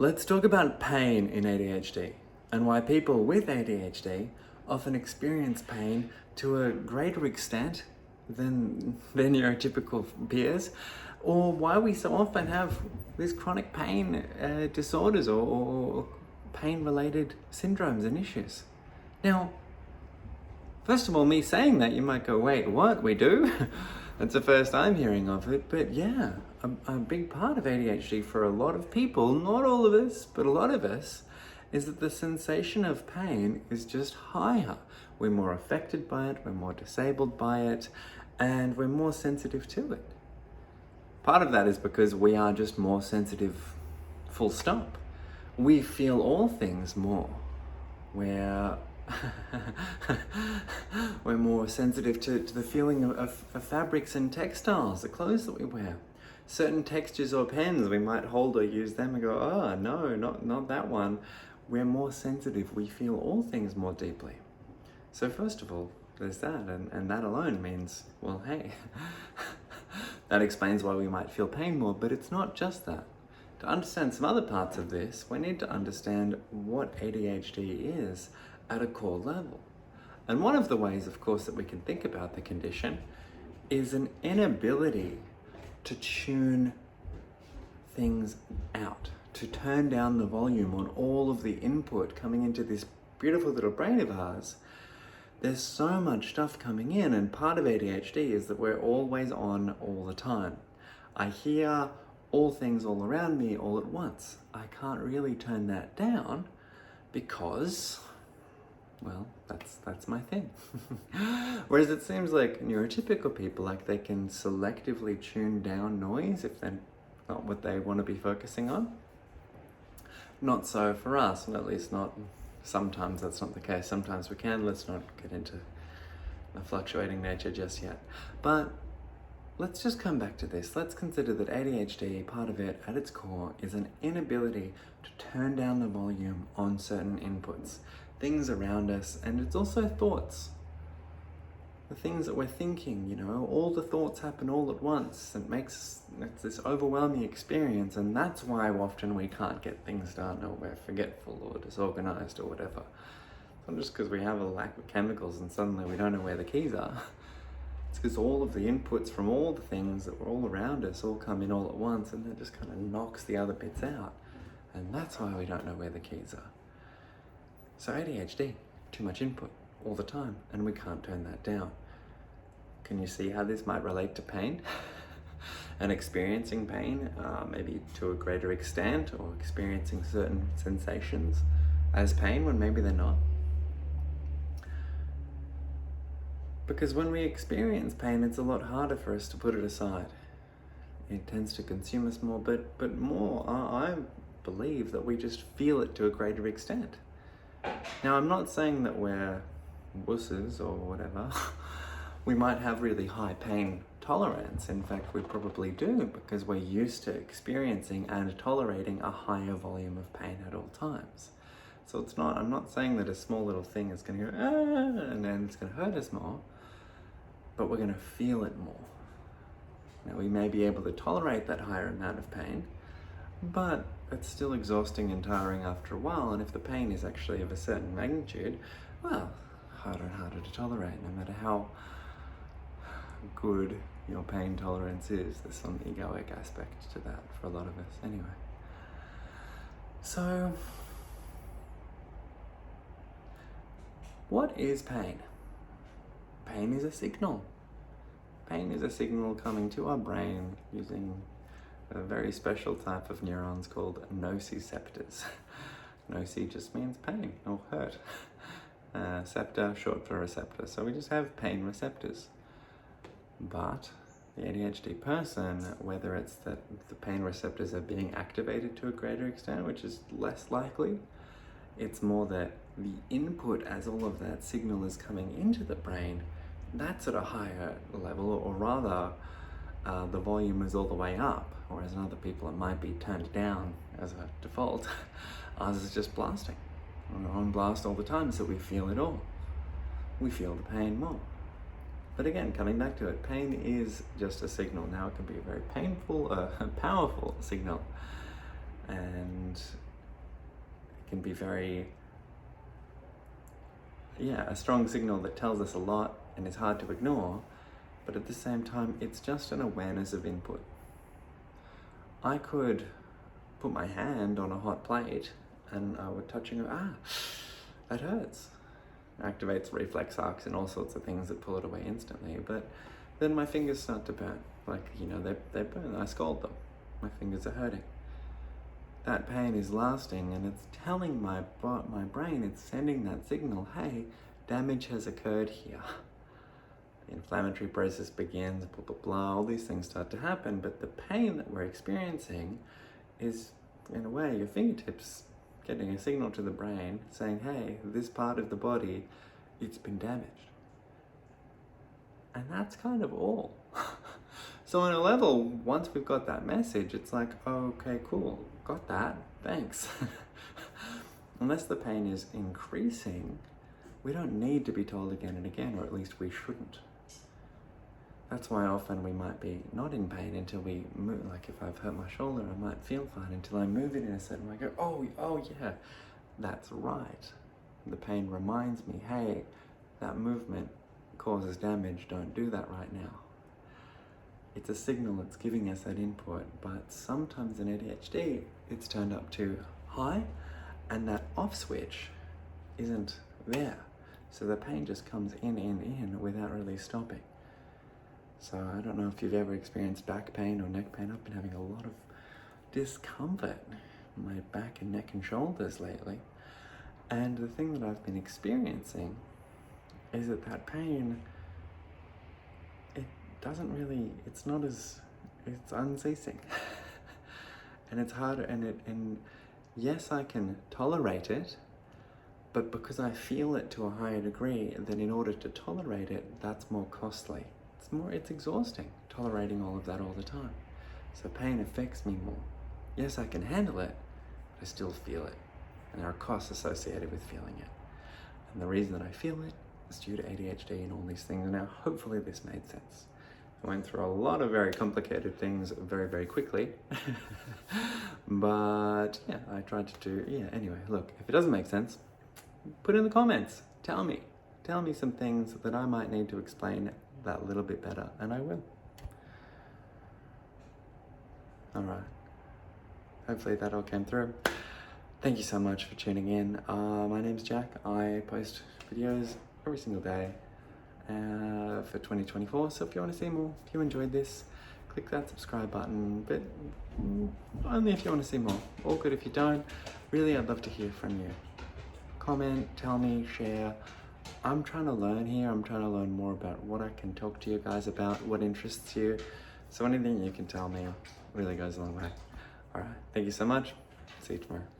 Let's talk about pain in ADHD and why people with ADHD often experience pain to a greater extent than their neurotypical peers, or why we so often have these chronic pain disorders or pain-related syndromes and issues. Now, first of all, me saying that, you might go, wait, what? We do? That's the first I'm hearing of it, but yeah, a big part of ADHD for a lot of people, not all of us, but a lot of us, is that the sensation of pain is just higher. We're more affected by it, we're more disabled by it, and we're more sensitive to it. Part of that is because we are just more sensitive, full stop. We feel all things more. We're more sensitive to the feeling of fabrics and textiles, the clothes that we wear. Certain textures or pens, we might hold or use them and go, oh, no, not that one. We're more sensitive. We feel all things more deeply. So first of all, there's that, and that alone means, well, hey, that explains why we might feel pain more, but it's not just that. To understand some other parts of this, we need to understand what ADHD is at a core level. And one of the ways, of course, that we can think about the condition is an inability to tune things out, to turn down the volume on all of the input coming into this beautiful little brain of ours. There's so much stuff coming in, and part of ADHD is that we're always on all the time. I hear all things all around me all at once. I can't really turn that down because, well, that's my thing. Whereas it seems like neurotypical people, like they can selectively tune down noise if they're not what they want to be focusing on. Not so for us, or at least not, sometimes that's not the case. Sometimes we can. Let's not get into a fluctuating nature just yet. But let's just come back to this. Let's consider that ADHD, part of it at its core, is an inability to turn down the volume on certain inputs, things around us, and it's also thoughts. The things that we're thinking, all the thoughts happen all at once. It's this overwhelming experience, and that's why often we can't get things done, or we're forgetful or disorganized or whatever. It's not just because we have a lack of chemicals and suddenly we don't know where the keys are. It's because all of the inputs from all the things that were all around us all come in all at once, and that just kind of knocks the other bits out. And that's why we don't know where the keys are. So ADHD, too much input all the time, and we can't turn that down. Can you see how this might relate to pain? And experiencing pain, maybe to a greater extent, or experiencing certain sensations as pain when maybe they're not. Because when we experience pain, it's a lot harder for us to put it aside. It tends to consume us more, but more, I believe that we just feel it to a greater extent. Now, I'm not saying that we're wusses or whatever. We might have really high pain tolerance. In fact, we probably do, because we're used to experiencing and tolerating a higher volume of pain at all times. So I'm not saying that a small little thing is going to go, and then it's going to hurt us more, but we're going to feel it more. Now, we may be able to tolerate that higher amount of pain, but it's still exhausting and tiring after a while, and if the pain is actually of a certain magnitude, well, harder and harder to tolerate, no matter how good your pain tolerance is. There's some egoic aspect to that for a lot of us anyway. So, what is pain? Pain is a signal. Pain is a signal coming to our brain using a very special type of neurons called nociceptors. Noci just means pain or hurt. Ceptor, short for receptor. So we just have pain receptors. But the ADHD person, whether it's that the pain receptors are being activated to a greater extent, which is less likely, it's more that the input as all of that signal is coming into the brain, that's at a higher level, or rather the volume is all the way up, whereas in other people it might be turned down as a default. Ours is just blasting. We're on blast all the time, so we feel it all. We feel the pain more. But again, coming back to it, pain is just a signal. Now, it can be a very painful, powerful signal. And can be very, a strong signal that tells us a lot and is hard to ignore, but at the same time, it's just an awareness of input. I could put my hand on a hot plate and I would touch and go, that hurts. Activates reflex arcs and all sorts of things that pull it away instantly, but then my fingers start to burn. They burn, I scald them. My fingers are hurting. That pain is lasting and it's telling my brain, it's sending that signal, hey, damage has occurred here. The inflammatory process begins, blah, blah, blah, all these things start to happen, but the pain that we're experiencing is, in a way, your fingertips getting a signal to the brain saying, hey, this part of the body, it's been damaged. And that's kind of all. So on a level, once we've got that message, it's like, okay, cool, got that, thanks. Unless the pain is increasing, we don't need to be told again and again, or at least we shouldn't. That's why often we might be not in pain until we move. Like if I've hurt my shoulder, I might feel fine until I move it in a certain way. I go, oh yeah, that's right. The pain reminds me, hey, that movement causes damage, don't do that right now. It's a signal that's giving us that input, but sometimes in ADHD, it's turned up too high, and that off switch isn't there. So the pain just comes in without really stopping. So I don't know if you've ever experienced back pain or neck pain. I've been having a lot of discomfort in my back and neck and shoulders lately. And the thing that I've been experiencing is that pain, it's unceasing. And it's harder, and yes, I can tolerate it, but because I feel it to a higher degree, then in order to tolerate it, that's more costly. It's exhausting, tolerating all of that all the time. So pain affects me more. Yes, I can handle it, but I still feel it. And there are costs associated with feeling it. And the reason that I feel it is due to ADHD and all these things. Now, hopefully this made sense. I went through a lot of very complicated things very, very quickly. But yeah, I tried to do, anyway, look, if it doesn't make sense, put it in the comments. Tell me some things that I might need to explain that little bit better, and I will. All right. Hopefully that all came through. Thank you so much for tuning in. My name's Jack. I post videos every single day for 2024. So if you want to see more, if you enjoyed this, click that subscribe button, but only if you want to see more. All good if you don't. Really, I'd love to hear from you. Comment, tell me, share. I'm trying to learn here. I'm trying to learn more about what I can talk to you guys about, what interests you. So anything you can tell me really goes a long way. All right. Thank you so much. See you tomorrow.